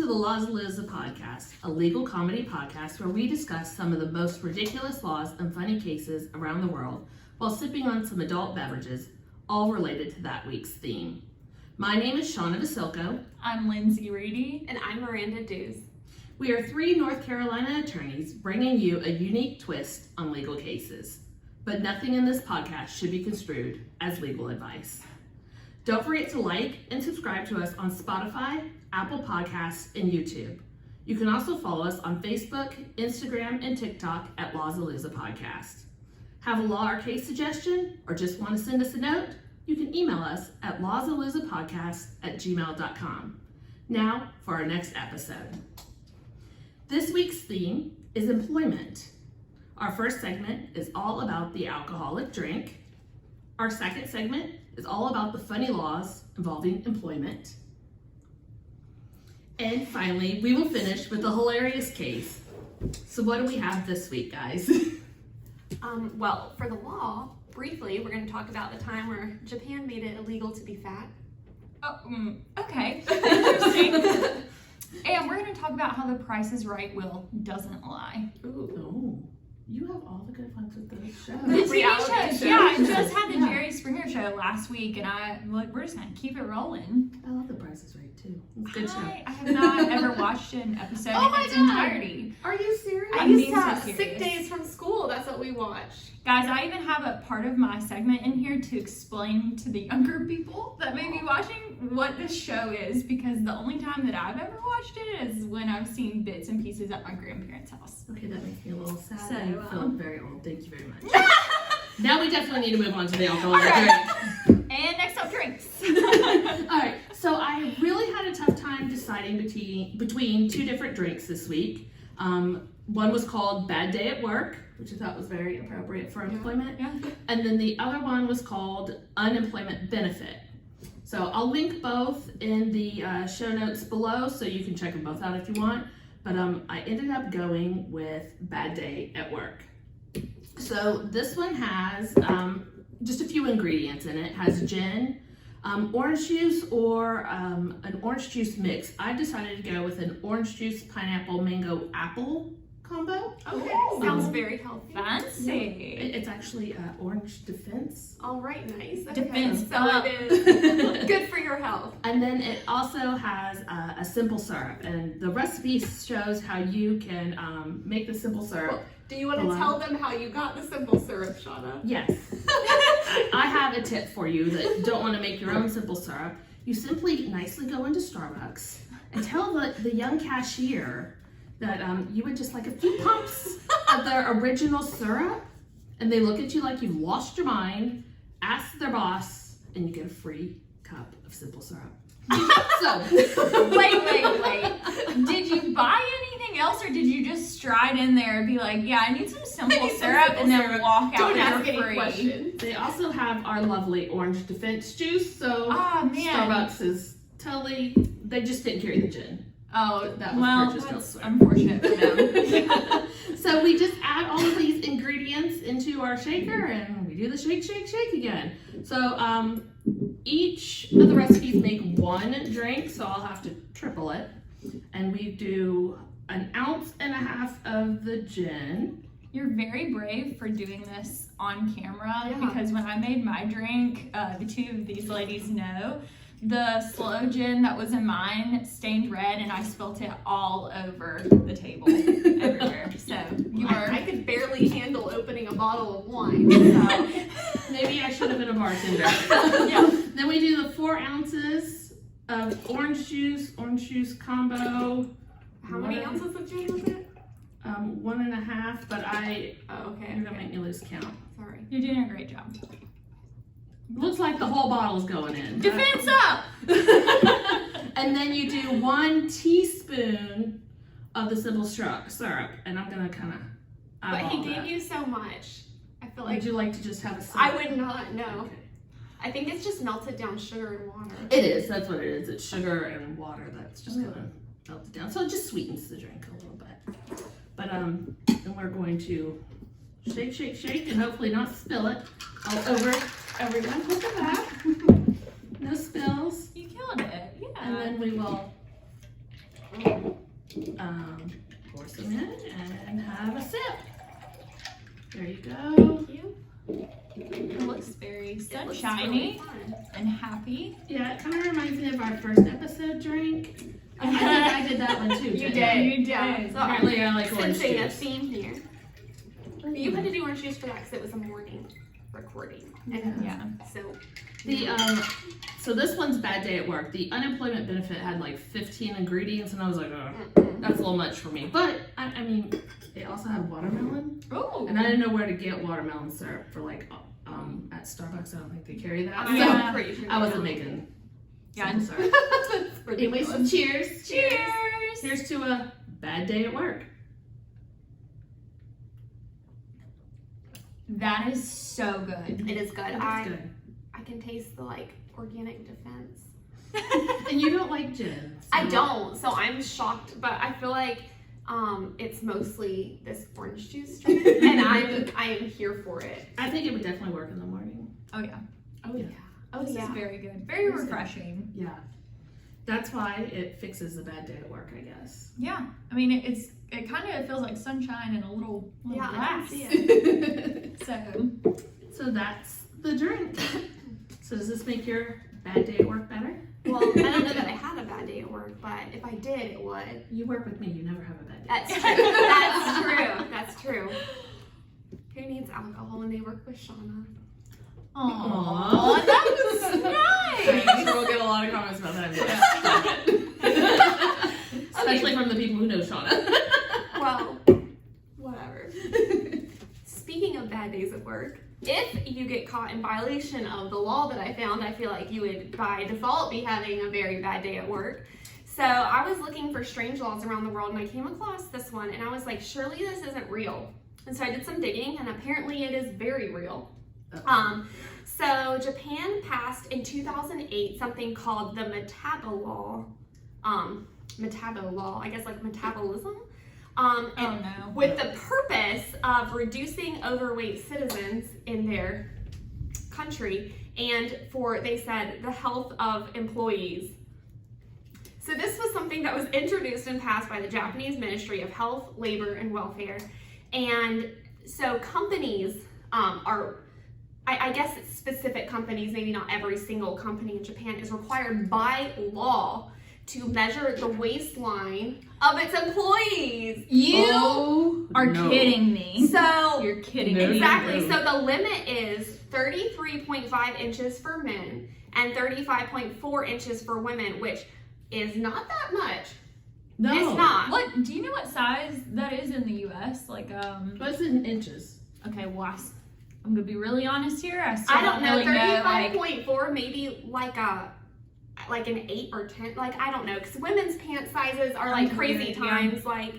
to the Lawsalooza podcast, a legal comedy podcast where we discuss some of the most ridiculous laws and funny cases around the world while sipping on some adult beverages, all related to that week's theme. My name is Shawna. I'm Lindsey Reedy. And I'm Miranda. We are three North Carolina attorneys bringing you a unique twist on legal cases. But nothing in this podcast should be construed as legal advice. Don't forget to like and subscribe to us on Spotify, Apple Podcasts, and YouTube. You can also follow us on Facebook, Instagram, and TikTok at Lawsalooza Podcast. Have a law or case suggestion, or just want to send us a note? You can email us at lawsaloozapodcast@gmail.com. Now for our next episode. This week's theme is employment. Our first segment is all about the alcoholic drink. Our second segment is all about the funny laws involving employment. And finally, we will finish with a hilarious case. So what do we have this week, guys? Well, for the law, briefly, we're going to talk about the time where Japan made it illegal to be fat. Okay. Interesting. And we're going to talk about how The Price is Right will doesn't lie. Ooh, you have all the good ones with the show. The TV Reality shows. show. Yeah, I just had the Jerry Springer show last week, and we're just going to keep it rolling. I love The Price is Right too. It's a good show. I have not ever watched an episode Oh in my its God. entirety. Are you serious? I'm I used being to so have serious. sick days from school. That's what we watched. Guys, I even have a part of my segment in here to explain to the younger people that may be watching what this show is, because the only time that I've ever watched it is when I've seen bits and pieces at my grandparents' house. Okay, that makes me a little sad. So, I feel very old. Thank you very much. Now we definitely need to move on to the alcoholic All drink. And next up, drinks. All right, so I really had a tough time deciding between two different drinks this week. One was called Bad Day at Work, which I thought was very appropriate for employment. Yeah. And then the other one was called Unemployment Benefit. So I'll link both in the show notes below so you can check them both out if you want. But I ended up going with Bad Day at Work. So this one has just a few ingredients in it. It has gin, orange juice, or an orange juice mix. I decided to go with an orange juice, pineapple, mango, apple combo. Okay, sounds very healthy. Fancy. It's actually Orange Defense. All right, nice. Okay. Defense So up. it is good for your health. And then it also has a simple syrup, and the recipe shows how you can make the simple syrup. Well, do you want to tell them how you got the simple syrup, Shawna? Yes. I have a tip for you that don't want to make your own simple syrup. You simply nicely go into Starbucks and tell the young cashier that you would just like a few pumps of their original syrup, and they look at you like you've lost your mind, ask their boss, and you get a free cup of simple syrup. So, Wait. Did you buy anything else, or did you just stride in there and be like, yeah, I need some simple syrup, and then walk out Don't with ask your any free? questions. they also have our lovely Orange Defense juice, so Ah, man. Starbucks is totally, they just didn't carry the gin. Oh, That was well, purchased that's elsewhere. unfortunate for them. So we just add all of these ingredients into our shaker and we do the shake again. So each of the recipes make one drink, so I'll have to triple it. And we do 1.5 ounces of the gin. You're very brave for doing this on camera, Yeah. because when I made my drink, the two of these ladies know, the slow gin that was in mine stained red, and I spilt it all over the table everywhere. So you are. I could barely handle opening a bottle of wine. So. Maybe I should have been a bartender. Yeah. Then we do the 4 ounces of orange juice combo. How many ounces of gin was it? 1.5, but Oh, okay. you're gonna make me lose count. Sorry. You're doing a great job. Looks like the whole bottle's going in. Defense up! And then you do 1 teaspoon of the simple syrup, and I'm gonna kind of. But he gave you so much. I feel like Would you like to just have a sip? I would not know. Okay. I think it's just melted down sugar and water. It is. That's what it is. It's sugar and water that's just gonna melt it down. So it just sweetens the drink a little bit. But then we're going to shake, and hopefully not spill it all over everyone. Look at that. No spills. You killed it. Yeah. And then we will Pour some in and have a sip. There you go. Thank you. It looks very It looks sunshiny really fun. and happy. Yeah, it kind of reminds me of our first episode drink. I think I did that one too. You didn't I? did. You Yeah. did. So Apparently I like orange Sensing a juice. theme here. But you had to do orange juice for that because it was a morning recording. And Yeah. so So this one's bad day at work. The unemployment benefit had like 15 ingredients, and I was like, oh, that's a little much for me. But I mean, they also have watermelon, Oh. and I didn't know where to get watermelon syrup for like at Starbucks. I don't think they carry that. So I'm pretty sure I wasn't making. Yeah. simple syrup. That's Anyways, ridiculous. cheers. Cheers. Here's to a bad day at work. That is so good. It is good. That's good. I can taste the like organic defense. And you don't like gin. So. I don't, so I'm shocked, but I feel like it's mostly this orange juice drink, and I am here for it. I think it would definitely work in the morning. Oh yeah. Oh yeah. Oh This yeah. is very good. Very It's good. refreshing. Yeah. That's why it fixes a bad day at work, I guess. Yeah. I mean, it kind of feels like sunshine in a little Yeah, I can glass. see it. So So that's the drink. So does this make your bad day at work better? Well, I don't know that I had a bad day at work, but if I did, it would. You work with me, you never have a bad day. That's true. That's true. That's true. Who needs alcohol when they work with Shawna? Aww, that was nice. I'm sure we'll get a lot of comments about that. Especially from the people who know Shawna. Well, whatever. Speaking of bad days at work, if you get caught in violation of the law that I found, I feel like you would by default be having a very bad day at work. So I was looking for strange laws around the world and I came across this one and I was like, surely this isn't real. And so I did some digging and apparently it is very real. So Japan passed in 2008 something called the Metabo Law. Metabo Law, I guess like metabolism. And Oh no. with the purpose of reducing overweight citizens in their country and for, they said, the health of employees. So this was something that was introduced and passed by the Japanese Ministry of Health, Labor, and Welfare. And so companies I guess it's specific companies, maybe not every single company in Japan, is required by law to measure the waistline of its employees. You are kidding me. So You're kidding No, me. exactly. no. So the limit is 33.5 inches for men and 35.4 inches for women, which is not that much. No. It's not. What do you know what size that is in the US? Like What's in inches? okay, well I'm gonna be really honest here. I still I don't know. really know like 35.4, maybe like an 8 or 10. Like I don't know, because women's pant sizes are like crazy Weird, yeah. times. Like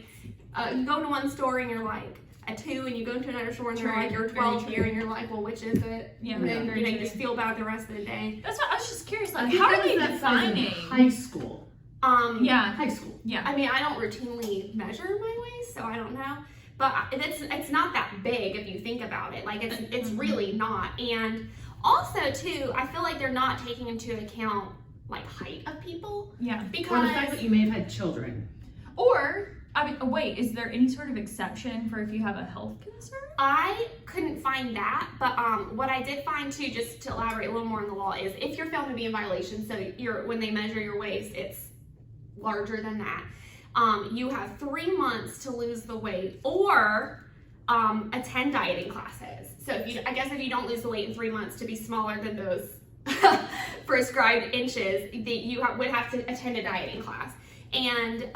you go to one store and you're like a 2, and you go to another store and they're True, like you're very 12 true. here, and you're like, well, which is it? Yeah, And then very you know you true. just feel bad the rest of the day. That's what I was just curious, I like think how that are they was that size in defining? high school. Yeah, High school. yeah. I mean, I don't routinely measure my waist, so I don't know. But it's not that big if you think about it. Like it's really not. And also too, I feel like they're not taking into account like height of people Yeah. Or because the fact that you may have had children. Or I mean, wait, is there any sort of exception for if you have a health concern? I couldn't find that. But what I did find too, just to elaborate a little more on the law, is if you're found to be in violation, so when they measure your waist, it's larger than that. You have 3 months to lose the weight or attend dieting classes. So I guess if you don't lose the weight in 3 months to be smaller than those prescribed inches, you would have to attend a dieting class. And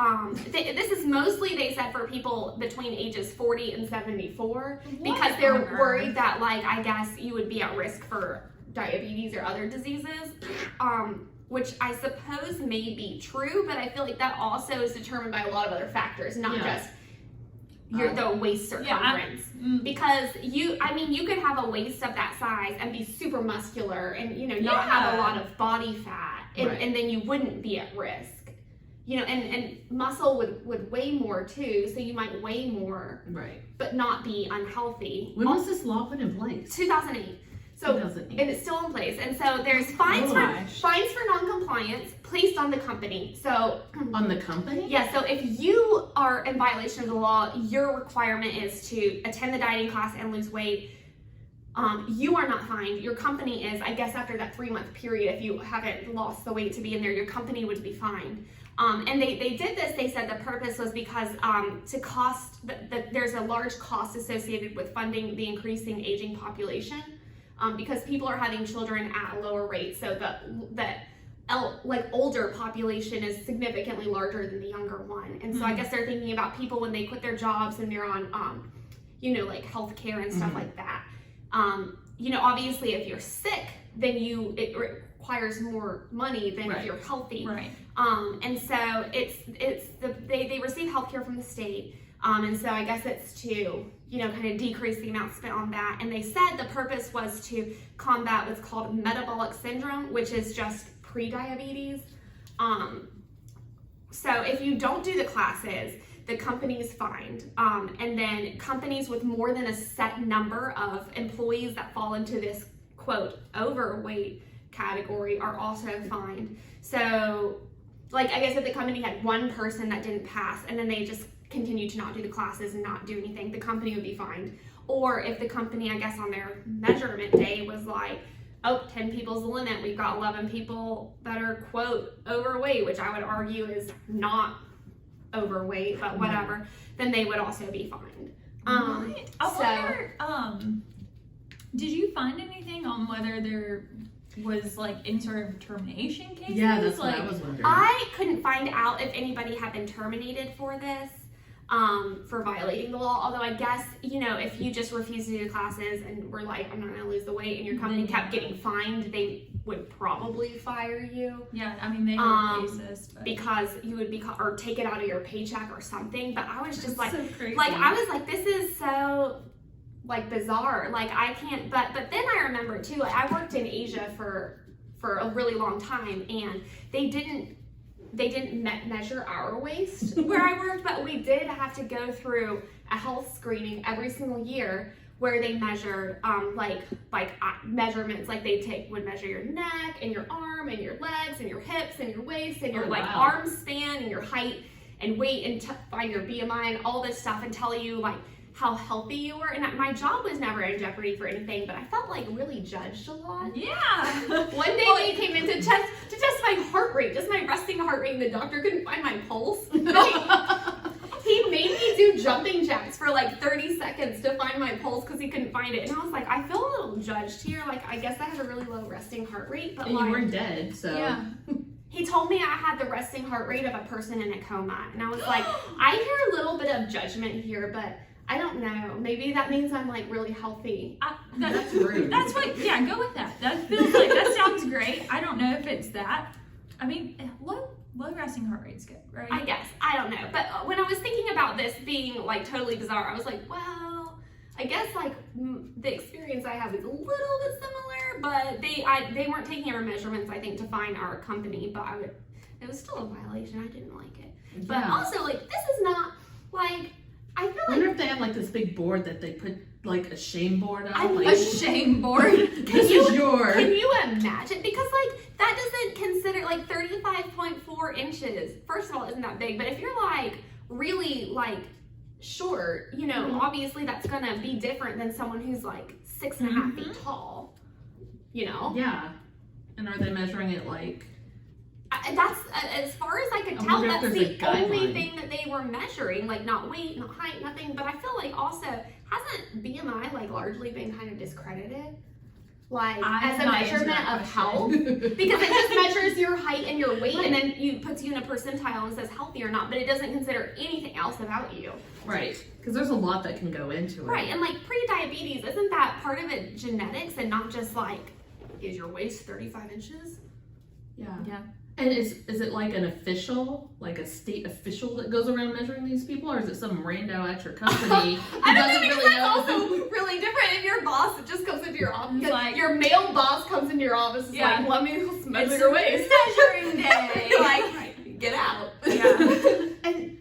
this is mostly, they said, for people between ages 40 and 74 because they're on earth? worried that, like, I guess you would be at risk for diabetes or other diseases. Which I suppose may be true, but I feel like that also is determined by a lot of other factors, not Yeah. just the waist circumference. Because you could have a waist of that size and be super muscular and, not have a lot of body fat, and, Right. and then you wouldn't be at risk. And muscle would weigh more too, so you might weigh more, Right. but not be unhealthy. When was this law put in place? 2008. So, It doesn't need and it's still in place. And so there's fines for non-compliance placed on the company. So on the company? yeah, so if you are in violation of the law, your requirement is to attend the dieting class and lose weight. You are not fined. Your company is, I guess after that 3-month period, if you haven't lost the weight to be in there, your company would be fined. And they did this, they said the purpose was because there's a large cost associated with funding the increasing aging population. Because people are having children at a lower rate, so the older population is significantly larger than the younger one, and so I guess they're thinking about people when they quit their jobs and they're on, like healthcare and stuff like that. Obviously, if you're sick, then it requires more money than if you're healthy. Right. And so they receive healthcare from the state. And so I guess it's to, kind of decrease the amount spent on that. And they said the purpose was to combat what's called metabolic syndrome, which is just pre-diabetes. So if you don't do the classes, the company is fined. And then companies with more than a set number of employees that fall into this, quote, overweight category are also fined. So, I guess if the company had one person that didn't pass and then they just continue to not do the classes and not do anything, the company would be fined. Or if the company, I guess on their measurement day was like, 10 people's the limit, we've got 11 people that are, quote, overweight, which I would argue is not overweight, but whatever, then they would also be fined. I wonder, did you find anything on whether there was any sort of termination cases? Yeah, that's what I was wondering. I couldn't find out if anybody had been terminated for this, for violating the law. Although I guess, if you just refuse to do classes and were like, I'm not going to lose the weight, and your company kept getting fined, they would probably fire you. Yeah, I mean, they would basis, but because you would be, or take it out of your paycheck or something. But I was just so crazy. I was like, this is so bizarre. I can't, but then I remember too, I worked in Asia for a really long time, and they didn't measure our waist where I worked, but we did have to go through a health screening every single year where they measured measurements, would measure your neck and your arm and your legs and your hips and your waist and your arm span and your height and weight and find your BMI and all this stuff and tell you how healthy you were. And my job was never in jeopardy for anything, but I felt really judged a lot. Yeah. One day they came in to test my heart rate, just my resting heart rate, and the doctor couldn't find my pulse. He made me do jumping jacks for 30 seconds to find my pulse because he couldn't find it. And I was like, I feel a little judged here. I guess I had a really low resting heart rate, but and you weren't dead, so. Yeah. He told me I had the resting heart rate of a person in a coma. And I was like, I hear a little bit of judgment here, but I don't know. Maybe that means I'm really healthy. That's rude. That's what, yeah, go with that. That feels that sounds great. I don't know if it's that. I mean, low resting heart rate's good, right? I guess. I don't know. But when I was thinking about this being totally bizarre, I was like, well, I guess the experience I have is a little bit similar, but they weren't taking our measurements, I think, to find our company, but it was still a violation. I didn't like it. Yeah. But also, this is not, I feel I wonder if they have this big board that they put a shame board on. A shame board. This is yours. Can you imagine? Because that doesn't consider 35.4 inches. First of all, isn't that big? But if you're really short, obviously that's gonna be different than someone who's 6.5 feet tall. Yeah. And are they measuring it that's as far as I could tell. That's the only thing that they were measuring. Not weight, not height, nothing. But I feel also hasn't BMI largely been kind of discredited, as a measurement of health, because it just measures your height and your weight, and then puts you in a percentile and says healthy or not, but it doesn't consider anything else about you. Right, because there's a lot that can go into it. Right, and pre-diabetes, isn't that part of it genetics and not just is your waist 35 inches? Yeah. Yeah. And is it an official, a state official that goes around measuring these people, or is it some rando at your company who I don't doesn't know, because really that's know? also really different. If your boss just comes into your office, your male boss comes into your office, is let me measure your waist. Measuring day. Get out. Yeah. And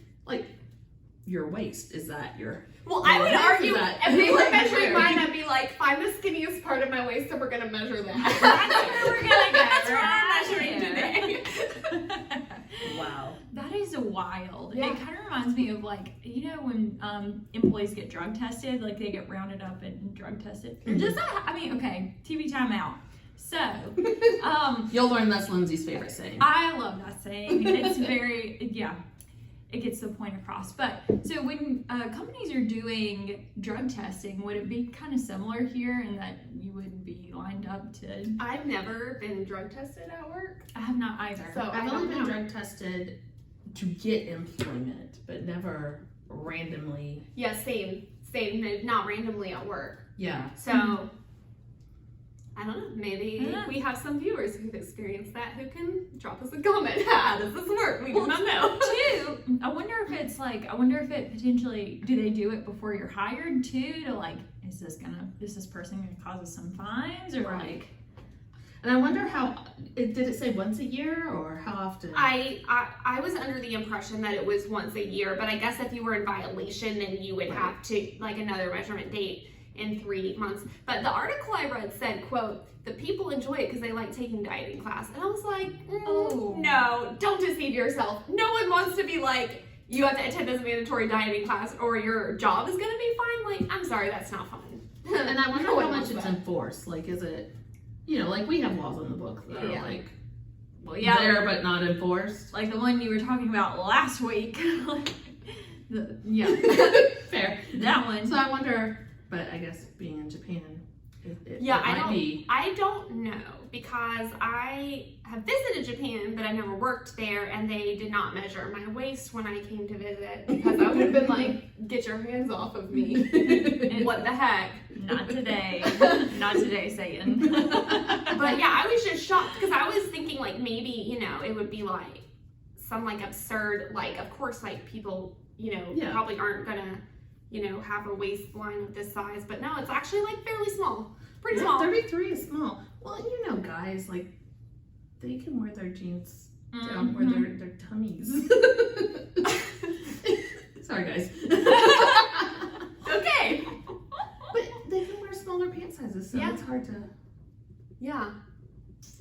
your waist? Is that your... Well, I would Is argue that- if they were like, measuring where? mine, I'd be like, find the skinniest part of my waist and we're gonna measure that. That's where we're gonna go. That's what we're measuring today. Wow. That is wild. Yeah. It kind of reminds me of like, you know, when employees get drug tested, like they get rounded up and drug tested. Mhm. Does that, I mean, okay, TV time out. So, You'll learn that's Lindsay's favorite saying. I love that saying. It's very, yeah, it gets the point across. But so when companies are doing drug testing, would it be kind of similar here in that you would be lined up to? I've never been drug tested at work. I have not either. So I've I only don't been know. drug tested to get employment, but never randomly. Yeah, same, not randomly at work. Yeah. So, I don't know, maybe Yeah. we have some viewers who've experienced that who can drop us a comment. How does this work? We do not know. Too, I wonder if it's like, I wonder if it potentially, do they do it before you're hired too, to like, is this person gonna cause us some fines, or Right. like, And I wonder did it say once a year or how often? I was under the impression that it was once a year, but I guess if you were in violation, then you would Right. have to, like, another measurement date in 3 months. But the article I read said, quote, the people enjoy it because they like taking dieting class. And I was like, Oh. no, don't deceive yourself. No one wants to be like, you have to attend this mandatory dieting class or your job is going to be fine. Like, I'm sorry, that's not fun. And I wonder No one how much wants it's that. enforced. Like, is it, you know, like we have laws in the book that Yeah. are like well, yeah, there but not enforced. like the one you were talking about last week. Yeah, Fair. that one. So I wonder, but I guess being in Japan, it Yeah, might be. I don't know because I have visited Japan, but I never worked there, and they did not measure my waist when I came to visit because I would have been like, "Get your hands off of me! What the heck?" Not today. Not today, Satan. But yeah, I was just shocked because I was thinking like maybe, you know, it would be like some like absurd, like of course like people, you know, Yeah. probably aren't gonna, you know, have a waistline of this size, but no, it's actually like fairly small, pretty Yeah, small. 33 is small. Well, you know, guys, like, they can wear their jeans down where their tummies. Sorry, guys. Okay. But they can wear smaller pant sizes, so Yeah. it's hard to. Yeah.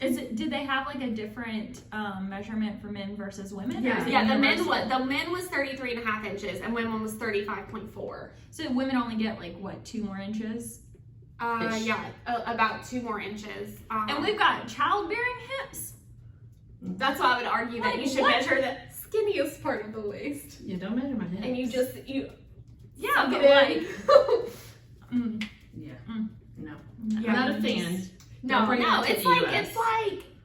Did they have like a different measurement for men versus women? Yeah. Or is it Yeah, the universal? men was 33 and a half inches and women was 35.4. So women only get like what, 2 more inches? Ish. Yeah, about 2 more inches. And we've got childbearing hips. That's why I would argue that you should What? measure the skinniest part of the waist. Yeah, don't measure my hips. And you Yeah, suck but it like, in. Yeah. Mm. No. Yeah. I'm not a fan. No, Don't bring it no, to it's the like US.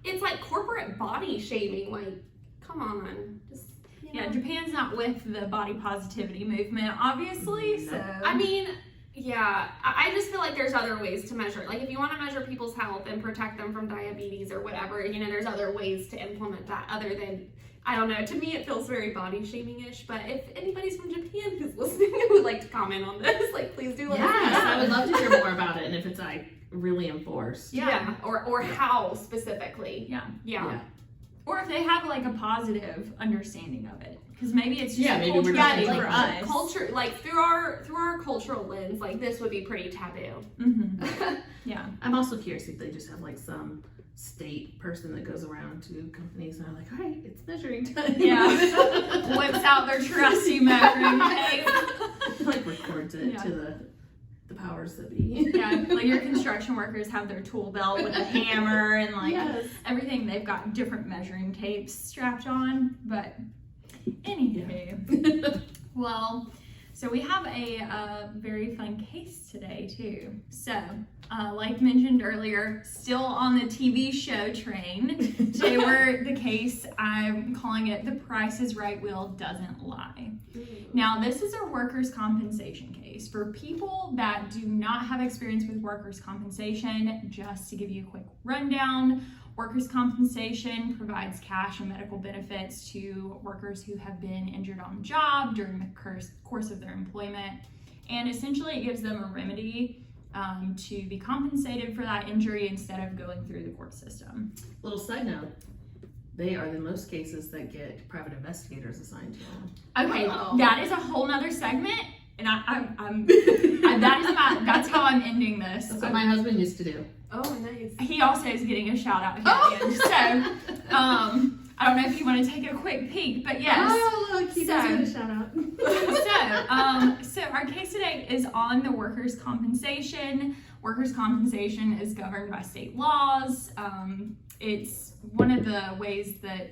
it's like corporate body shaming. Like, come on, just you know. yeah, Japan's not with the body positivity movement, obviously. No. So I mean, yeah, I just feel like there's other ways to measure it. Like, if you want to measure people's health and protect them from diabetes or whatever, you know, there's other ways to implement that other than, I don't know, to me it feels very body shaming-ish, but if anybody's from Japan who's listening and would like to comment on this, like, please do let us know. Yes, I would love to hear more about it, and if it's like really enforced. Yeah, or how specifically. Yeah. Yeah. or if they have like a positive understanding of it, because maybe it's just Yeah, a maybe we're cultural just thing like for us. Culture, like through our cultural lens, like this would be pretty taboo. Mm-hmm. Yeah. I'm also curious if they just have like some state person that goes around to companies and they're like, all right, it's measuring time. Yeah. Whips out their trusty measuring tape. Like records it Yeah. to the powers that be. Yeah, like your construction workers have their tool belt with a hammer and like Yes. everything. They've got different measuring tapes strapped on. But anywho, well, so we have a very fun case today too. So, like mentioned earlier, still on the TV show train. Today we're the case, I'm calling it The Price is Right Wheel Doesn't Lie. Now, this is a workers' compensation case. For people that do not have experience with workers' compensation, just to give you a quick rundown, workers' compensation provides cash and medical benefits to workers who have been injured on the job during the course of their employment. And essentially, it gives them a remedy to be compensated for that injury instead of going through the court system. Little side note, they are the most cases that get private investigators assigned to them. Okay, Wow. that is a whole nother segment, and that's how I'm ending this. That's what my husband used to do. Oh, nice. He also is getting a shout out here at the end. So, I don't know if you want to take a quick peek, but yes. Oh, look, he does get a shout out. So our case today is on the workers' compensation. Workers' compensation is governed by state laws. It's one of the ways that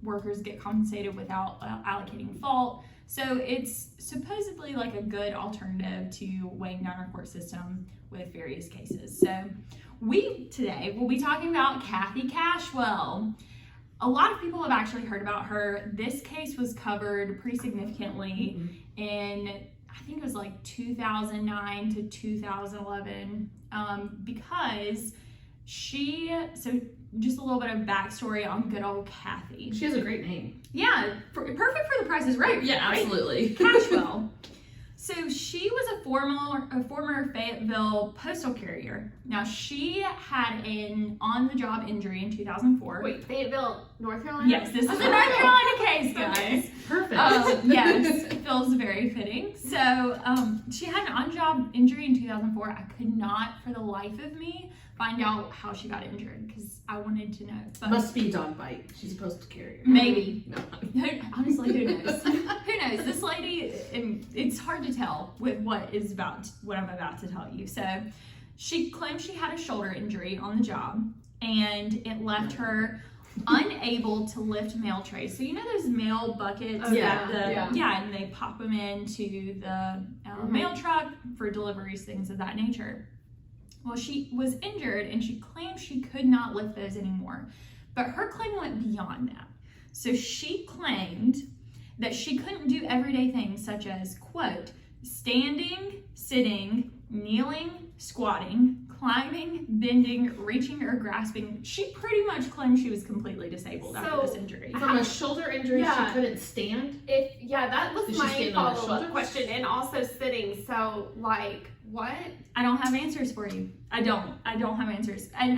workers get compensated without allocating fault. So it's supposedly like a good alternative to weighing down our court system with various cases. So we today will be talking about Kathy Cashwell. A lot of people have actually heard about her. This case was covered pretty significantly in, I think it was like 2009 to 2011, because so just a little bit of backstory on good old Kathy. She has a great name. Yeah, perfect for The Price is Right. Yeah, right? absolutely. Cashwell. So she was a former Fayetteville postal carrier. Now she had an on-the-job injury in 2004. Wait, Fayetteville, North Carolina? Yes, this is a North Carolina case, guys. Perfect. Yes, feels very fitting. So she had an on-job injury in 2004. I could not, for the life of me, find out how she got injured because I wanted to know. But Must be dog bite. She's supposed to carry her. maybe. No. Honestly, who knows? Who knows? This lady, it's hard to tell with what I'm about to tell you. So she claimed she had a shoulder injury on the job, and it left her unable to lift mail trays. So you know those mail buckets? Oh, yeah. And they pop them into the mail truck for deliveries, things of that nature. Well, she was injured and she claimed she could not lift those anymore. But her claim went beyond that. So she claimed that she couldn't do everyday things such as, quote, standing, sitting, kneeling, squatting, climbing, bending, reaching, or grasping. She pretty much claimed she was completely disabled after this injury. From a shoulder injury, Yeah. she couldn't stand. That was Did she my stand on her follow-up shoulders? question, and also sitting. So, like, what? I don't have answers for you. I don't have answers. And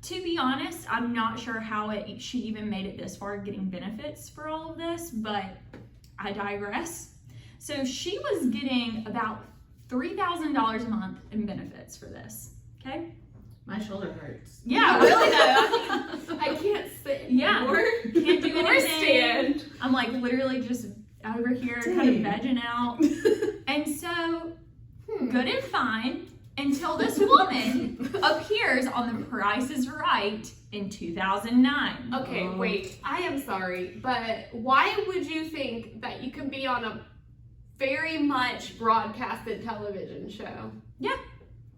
to be honest, I'm not sure how she even made it this far getting benefits for all of this, but I digress. So she was getting about $3,000 a month in benefits for this. Okay? My shoulder hurts. Yeah, really though. I can't sit Yeah. anymore. Can't do Or anything. stand. I'm like literally just over here kind of vegging out. And so, good and fine until this woman appears on The Price is Right in 2009. Okay, wait. I am sorry, but why would you think that you can be on a very much broadcasted television show? Yeah,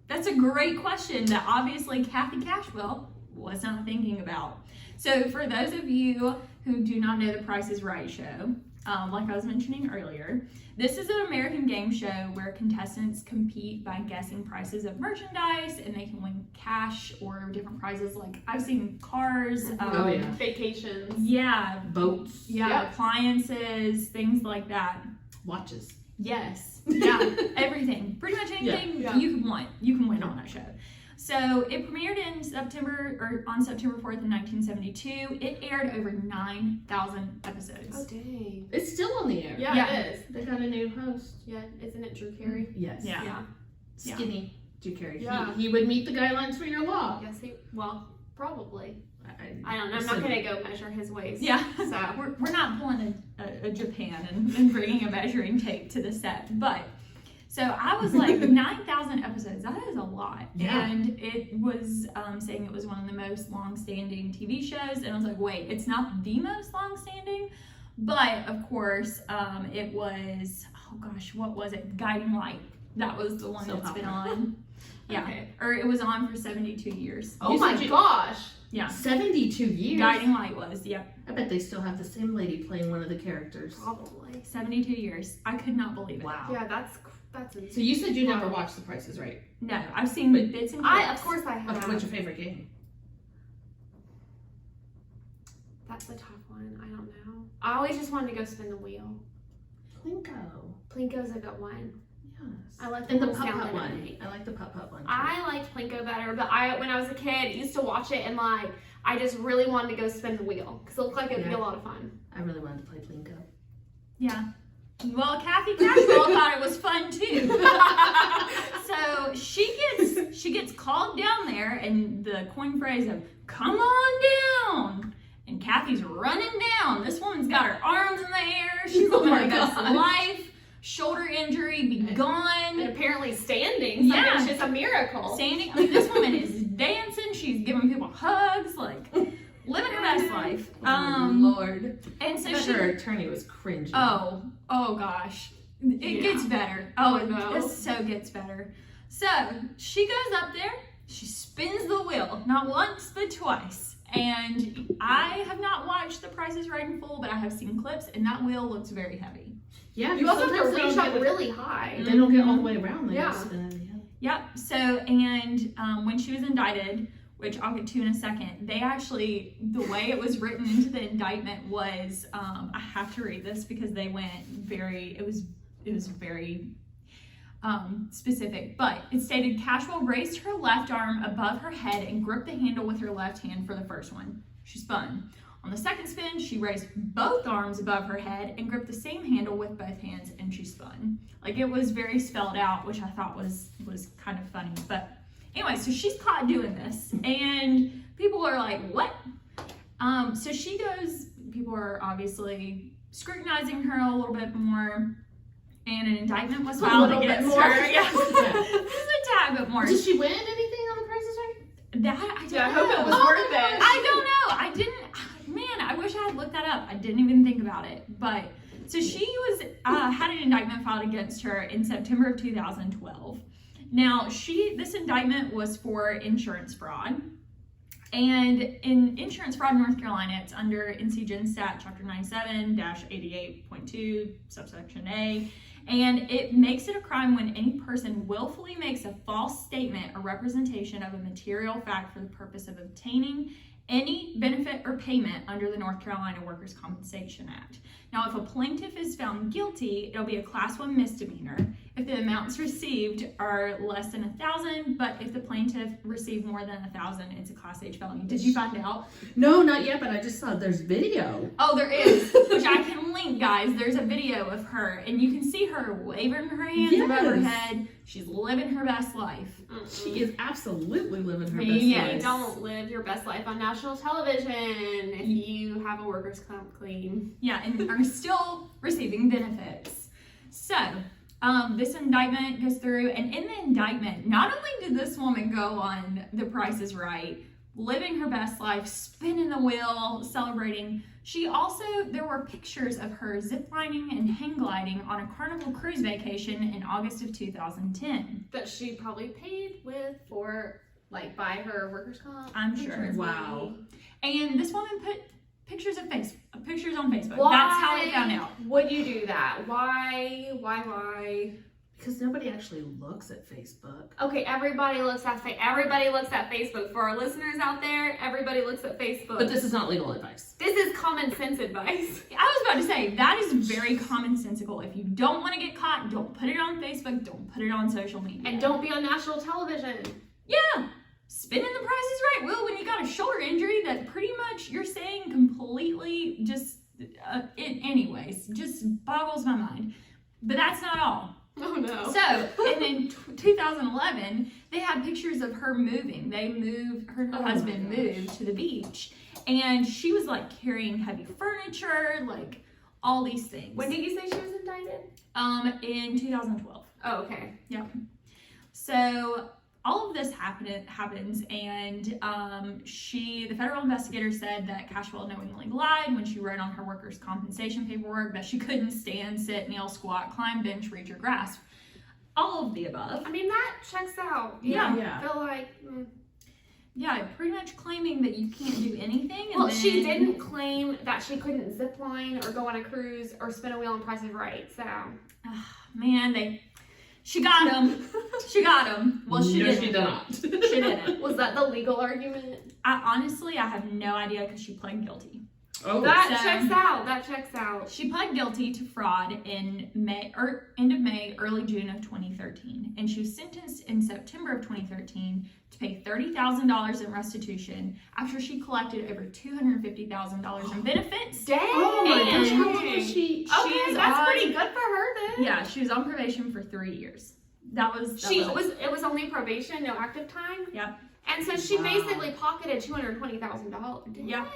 that's a great question that obviously Kathy Cashwell was not thinking about. So for those of you who do not know The Price is Right show, like I was mentioning earlier, this is an American game show where contestants compete by guessing prices of merchandise, and they can win cash or different prizes. Like I've seen cars, Vacations. yeah, Boats. yeah, Yep. appliances, things like that. Watches. Yes, yeah, everything. Pretty much anything Yeah. you can want, you can win on that show. So it premiered on September 4th in 1972. It aired over 9,000 episodes. Oh, dang. It's still on the air. Yeah, it is. They got a new host. Yeah, isn't it Drew Carey? Yes. Yeah. Yeah. Skinny Drew Carey. Yeah. He would meet the guidelines for your law. Yes, probably. I don't know. I'm assume. not going to go measure his waist. Yeah, So, we're not pulling a Japan and bringing a measuring tape to the set, but so I was like 9,000 episodes. That is a lot. Yeah. And it was saying it was one of the most long-standing TV shows, and I was like, wait, it's not the most long-standing, but of course it was. Oh gosh, what was it? Guiding Light. That was the one that's been on. Yeah, Okay. or it was on for 72 years. oh my gosh. Yeah. 72 years. Guiding Light was, yep. I bet they still have the same lady playing one of the characters. Probably. 72 years. I could not believe it. Wow. Yeah, that's insane. So you said you never watched The Price is Right. No, I've seen bits and clips. Of course I have. What's your favorite game? That's a tough one. I don't know. I always just wanted to go spin the wheel. Plinko. Plinko's a good one. Yes. I like And the little sound putt-putt that it one. makes. I like the putt-putt one. Too. I liked Plinko better, but when I was a kid, used to watch it and like I just really wanted to go spin the wheel because it looked like it'd be a lot of fun. I really wanted to play Blinko. Yeah. Well, Kathy Cashwell thought it was fun too. So she gets called down there, and the coin phrase of "come on down," and Kathy's running down. This woman's got her arms in the air. She's living her best life. Shoulder injury be gone. And apparently standing. So Yeah. it's just a miracle. Standing. I mean, this woman is dancing. She's giving people hugs, like living her best life. Lord. And so Her attorney was cringing. Oh gosh. It gets better. Oh, no. It so gets better. So she goes up there, she spins the wheel, not once, but twice. And I have not watched The Price is Right in full, but I have seen clips, and that wheel looks very heavy. Yeah, You also have to sometimes they reach don't up get- really high. They don't get all the way around. They Yeah. just spin it, yeah. Yep. So, and when she was indicted, which I'll get to in a second, they actually, the way it was written into the indictment was, I have to read this because they went very, it was very specific, but it stated Cashwell raised her left arm above her head and gripped the handle with her left hand for the first one. She spun. On the second spin, she raised both arms above her head and gripped the same handle with both hands, and she spun. Like, it was very spelled out, which I thought was kind of funny. But anyway, so she's caught doing this, and people are like, what? So she goes, people are obviously scrutinizing her a little bit more, and an indictment was filed against her. Yeah. Just a tad bit more. Did she win anything on The Price is Right? That I don't Yeah, I know. hope it was worth it. I don't know. I didn't. Man, I wish I had looked that up. I didn't even think about it. But so she was had an indictment filed against her in September of 2012. Now this indictment was for insurance fraud. And in insurance fraud in North Carolina, it's under NC Gen Stat Chapter 97-88.2, subsection A. And it makes it a crime when any person willfully makes a false statement or representation of a material fact for the purpose of obtaining any benefit or payment under the North Carolina Workers' Compensation Act. Now, if a plaintiff is found guilty, it'll be a Class 1 misdemeanor if the amounts received are less than $1,000, but if the plaintiff received more than $1,000, it's a Class H felony. Did you find out? No, not yet, but I just saw there's video. Oh, there is, which I can link, guys. There's a video of her, and you can see her waving her hands above her Yes. head. She's living her best life. She is absolutely living her best Yeah, life. You don't live your best life on national television if you have a workers' comp claim. Yeah, and are still receiving benefits. So, this indictment goes through, and in the indictment, not only did this woman go on The Price is Right, living her best life, spinning the wheel, celebrating, she also, there were pictures of her ziplining and hang gliding on a Carnival cruise vacation in August of 2010. That she probably paid for, like, by her workers' comp. I'm sure. insurance Wow. money. And this woman put pictures on Facebook. Why That's how I found out. would you do that? Why? Because nobody actually looks at Facebook. Okay, everybody looks at Facebook. For our listeners out there, everybody looks at Facebook. But this is not legal advice. This is common sense advice. I was about to say, that is very commonsensical. If you don't want to get caught, don't put it on Facebook, don't put it on social media. And don't be on national television. Yeah, spinning The Price is Right wheel when you got a shoulder injury that pretty much you're saying completely just, anyways, just boggles my mind. But that's not all. Oh no. So, and in 2011, they had pictures of her moving. Her and her husband moved to the beach. And she was like carrying heavy furniture, like all these things. When did you say she was indicted? In 2012. Oh, okay. Yep. So all of this happens, and the federal investigator said that Cashwell knowingly lied when she wrote on her workers' compensation paperwork that she couldn't stand, sit, kneel, squat, climb, bench, reach, or grasp. All of the above. I mean, that checks out. Yeah. Yeah. I feel like. Yeah, pretty much claiming that you can't do anything. And Well, then, she didn't claim that she couldn't zip line or go on a cruise or spin a wheel on Price is Right. So. Man, she got him. She got him. Well, she no, didn't. she did not. She didn't. Was that the legal argument? Honestly, I have no idea because she pled guilty. Oh, That So- checks out. That checks out. She pled guilty to fraud in end of May, early June of 2013, and she was sentenced in September of 2013 to pay $30,000 in restitution after she collected over $250,000 in benefits. Dang. Oh my gosh, how long Dang. was she? Okay, She's that's on- pretty good for her then. Yeah, she was on probation for 3 years. That was It was only probation, no active time. Yep. And so she Wow. basically pocketed $220,000. Yep.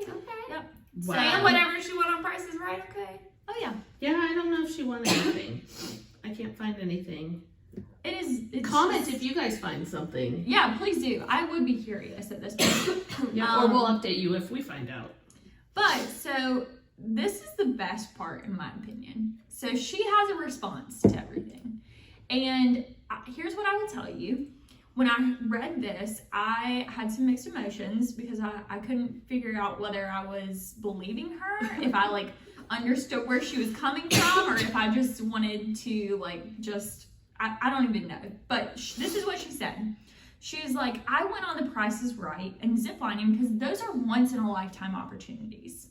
Okay. Yep. Wow. And whatever she won on Price is Right. Okay. Oh yeah. Yeah, I don't know if she won anything. I can't find anything. It's Comment just- if you guys find something. Yeah, please do. I would be curious at this point. Yeah, or we'll update you if we find out. But so this is the best part in my opinion. So she has a response to everything. And here's what I will tell you. When I read this, I had some mixed emotions because I couldn't figure out whether I was believing her, if I like understood where she was coming from, or if I just wanted to like I don't even know. But this is what she said. She was like, I went on The Price is Right and ziplining because those are once in a lifetime opportunities.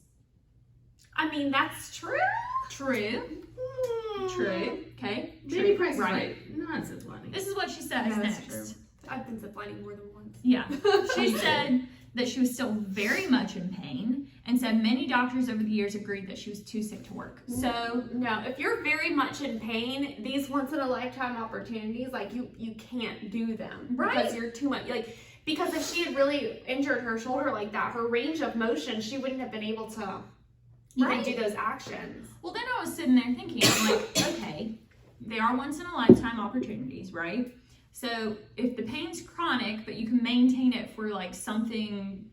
I mean, that's true. True. True. Okay. Maybe True. Price is Right. Not ziplining. This is what she says Yeah, that's next. true. I've been ziplining more than once. Yeah. She said that she was still very much in pain and said many doctors over the years agreed that she was too sick to work. So No, if you're very much in pain, these once in a lifetime opportunities, like you can't do them. Right. Because you're too much because if she had really injured her shoulder like that, her range of motion, she wouldn't have been able to even Right. do those actions. well then I was sitting there thinking, I'm like, okay, they are once in a lifetime opportunities, right? So if the pain's chronic, but you can maintain it for like something,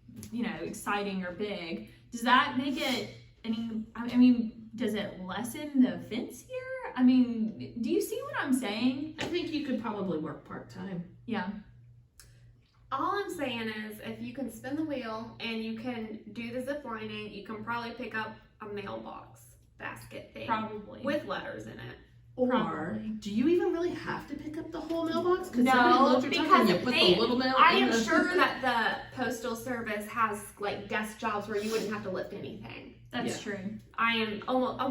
exciting or big, does that make it I mean, does it lessen the offense here? I mean, do you see what I'm saying? I think you could probably work part-time. Yeah. All I'm saying is, if you can spin the wheel and you can do the zip lining, you can probably pick up a mailbox basket thing Probably. with letters in it. Or Probably. do you even really have to pick up the whole mailbox? Because No, somebody loads your truck and you because put they- the little mail I in am the... sure that the postal service has like desk jobs where you wouldn't have to lift anything. That's true. I am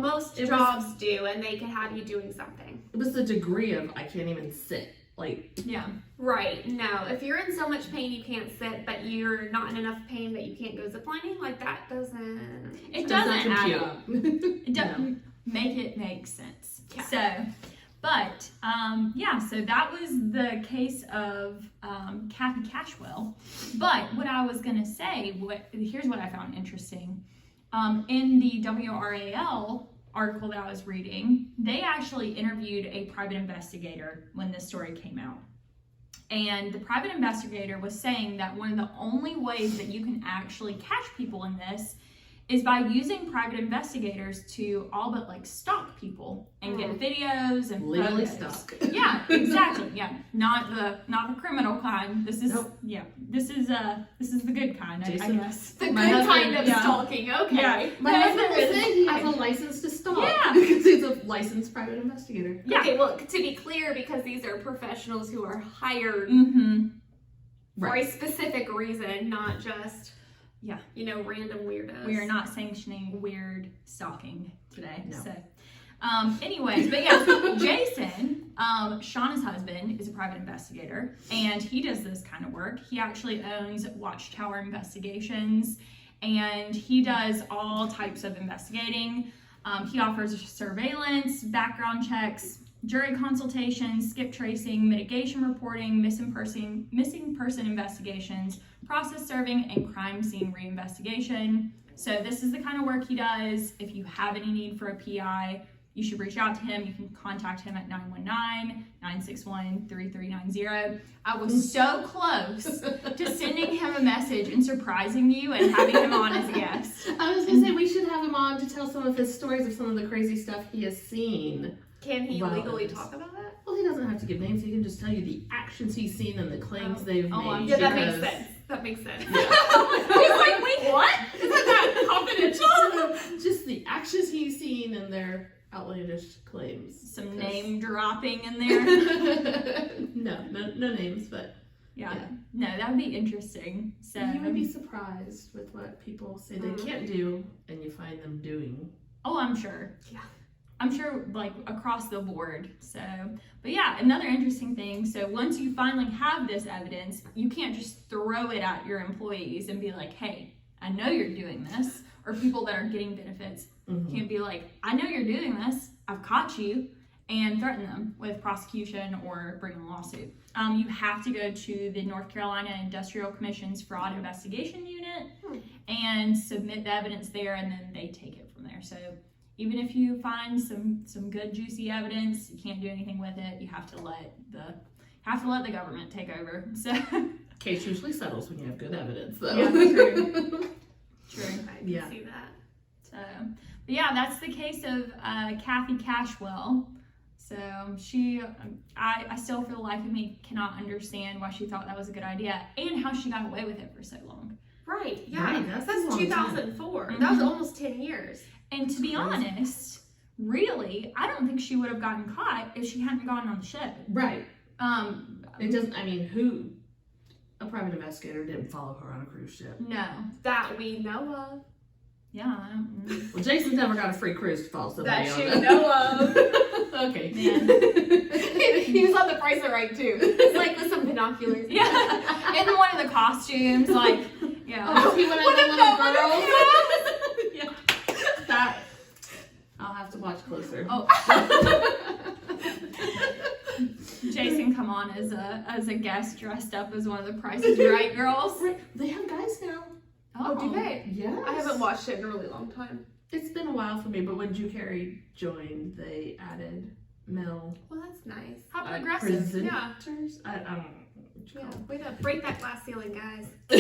most It was- jobs do, and they can have you doing something. It was the degree of I can't even sit. Like, Yeah. Right? No, if you're in so much pain you can't sit, but you're not in enough pain that you can't go ziplining, like that doesn't. It does doesn't not add compute. up. It doesn't make it make sense. Yeah. So, but so that was the case of Kathy Cashwell. But what I was gonna say, here's what I found interesting. In the WRAL article that I was reading, they actually interviewed a private investigator when this story came out. And the private investigator was saying that one of the only ways that you can actually catch people in this is by using private investigators to all but like stalk people and get videos and legally photos. stuck. Yeah, exactly. Yeah, not the criminal kind. This is Nope. this is the good kind. I Jason, guess The My good husband- kind of yeah. stalking, okay. Yeah. My husband was saying he has a license to stalk. Yeah. Because he's a licensed private investigator. Yeah. Okay, well, to be clear, because these are professionals who are hired Mm-hmm. for a specific reason, not just, Yeah. random weirdos. We are not sanctioning weird stalking today. No. So, anyways, but yeah, Jason, Shawna's husband, is a private investigator, and he does this kind of work. He actually owns Watchtower Investigations, and he does all types of investigating. He offers surveillance, background checks, jury consultations, skip tracing, mitigation reporting, missing person investigations, process serving, and crime scene reinvestigation. So this is the kind of work he does. If you have any need for a PI, you should reach out to him. You can contact him at 919-961-3390. I was so close to sending him a message and surprising you and having him on as a guest. I was going to say we should have him on to tell some of his stories of some of the crazy stuff he has seen. Can he Violence. legally talk about that? Well, he doesn't have to give names. He can just tell you the actions he's seen and the claims they've made. Yeah, that makes because- sense. That makes sense. Yeah. He's like, wait, what? Isn't that confidential? Just the actions he's seen and their outlandish claims. Some Because- name dropping in there. no names, but Yeah. Yeah. No, that would be interesting. So You would be surprised with what people say they can't do, and you find them doing. Oh, I'm sure. Yeah. I'm sure, like, across the board. So, but yeah, another interesting thing. So once you finally have this evidence, you can't just throw it at your employees and be like, hey, I know you're doing this. Or people that are getting benefits can't be like, I know you're doing this. I've caught you. And threaten them with prosecution or bring a lawsuit. You have to go to the North Carolina Industrial Commission's Fraud Investigation Unit and submit the evidence there, and then they take it from there. So even if you find some good juicy evidence, you can't do anything with it. You have to let the government take over. So Case usually settles when you have good evidence, though. Yeah, true. True. I can see that. So, but yeah, that's the case of Kathy Cashwell. So I still for the life of me cannot understand why she thought that was a good idea and how she got away with it for so long. Right, yeah. Right, that's a long 2004. time. That was almost 10 years. And to be honest, really, I don't think she would have gotten caught if she hadn't gone on the ship. Right. It doesn't, a private investigator didn't follow her on a cruise ship. No. That we know of. Yeah, I don't know. Well, Jason's never got a free cruise to follow somebody That on. you know of. Okay. Man. He was on the Price is Right too. It's like with some binoculars. Yeah. In one of the costumes, like, yeah. Oh, he went What as if a little girl. Yeah. That, I'll have to watch closer. Oh. Jason come on as a guest dressed up as one of the Price is Right girls. They have guys now. Oh, do they? Yes. I haven't watched it in a really long time. It's been a while for me, but when Drew Carey joined, they added male Well, that's nice. How progressive. presenters. I don't know. What you Yeah, call them. way to break that glass ceiling, guys. But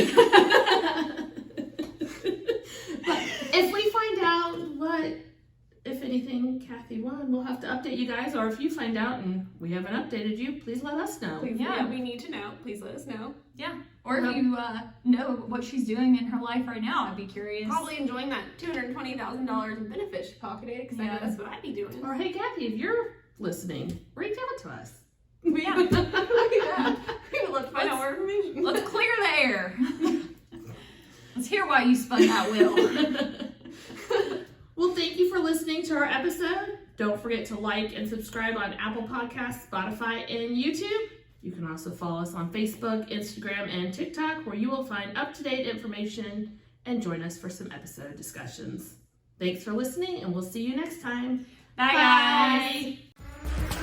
if we find out what, if anything, Kathy won, we'll have to update you guys. Or if you find out and we haven't updated you, please let us know. Please, Yeah. we need to know. Please let us know. Yeah. Or if you know what she's doing in her life right now, I'd be curious. Probably enjoying that $220,000 in benefits she pocketed, because I know that's what I'd be doing. Or hey, Kathy, if you're listening, reach out to us. Yeah. Yeah. We would love to find out more information. Let's clear the air. Let's hear why you spun that wheel. Well, thank you for listening to our episode. Don't forget to like and subscribe on Apple Podcasts, Spotify, and YouTube. You can also follow us on Facebook, Instagram, and TikTok, where you will find up-to-date information and join us for some episode discussions. Thanks for listening, and we'll see you next time. Bye, guys.